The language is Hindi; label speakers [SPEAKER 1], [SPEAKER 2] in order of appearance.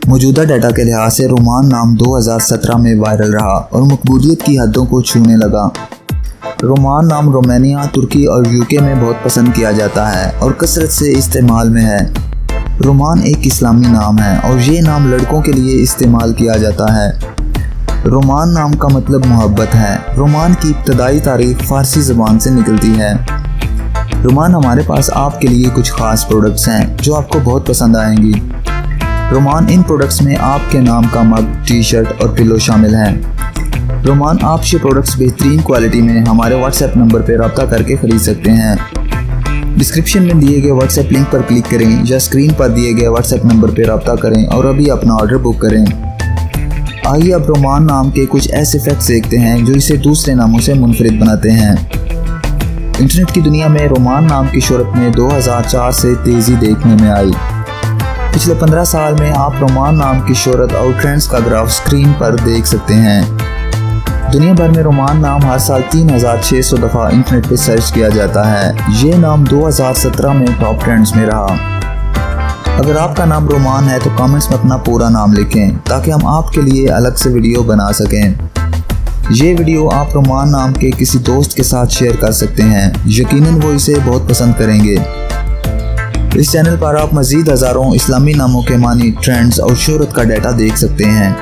[SPEAKER 1] मौजूदा डाटा के लिहाज से रोमान नाम 2017 में वायरल रहा और मकबूलियत की हदों को छूने लगा। रोमान नाम रोमानिया, तुर्की और यूके में बहुत पसंद किया जाता है और कसरत से इस्तेमाल में है। रोमान एक इस्लामी नाम है और ये नाम लड़कों के लिए इस्तेमाल किया जाता है। रोमान नाम का मतलब मोहब्बत है। रोमान की इब्तदाई तारीख फ़ारसी ज़बान से निकलती है। रोमान हमारे पास आपके लिए कुछ ख़ास प्रोडक्ट्स हैं जो आपको बहुत पसंद आएंगी। रोमान इन प्रोडक्ट्स में आपके नाम का मग, टी शर्ट और पिलो शामिल हैं। रोमान आप ये प्रोडक्ट्स बेहतरीन क्वालिटी में हमारे व्हाट्सएप नंबर पर रब्ता करके ख़रीद सकते हैं। डिस्क्रिप्शन में दिए गए व्हाट्सएप लिंक पर क्लिक करें या स्क्रीन पर दिए गए व्हाट्सएप नंबर पर रब्ता करें और अभी अपना ऑर्डर बुक करें। आइए अब रोमान नाम के कुछ ऐसे फैक्ट्स देखते हैं जो इसे दूसरे नामों से मुनफरिद बनाते हैं। इंटरनेट की दुनिया में रोमान नाम की शोहरत में 2004 से तेज़ी देखने में आई। पिछले 15 साल में आप रोमान नाम की शोहरत और ट्रेंड्स का ग्राफ स्क्रीन पर देख सकते हैं। दुनिया भर में रोमान नाम हर साल 3600 दफ़ा इंटरनेट पर सर्च किया जाता है। ये नाम 2017 में टॉप ट्रेंड्स में रहा। अगर आपका नाम रोमान है तो कमेंट्स में अपना पूरा नाम लिखें ताकि हम आपके लिए अलग से वीडियो बना सकें। ये वीडियो आप रोमान नाम के किसी दोस्त के साथ शेयर कर सकते हैं, यकीनन वो इसे बहुत पसंद करेंगे। इस चैनल पर आप मज़ीद हज़ारों इस्लामी नामों के मानी, ट्रेंड्स और शोहरत का डाटा देख सकते हैं।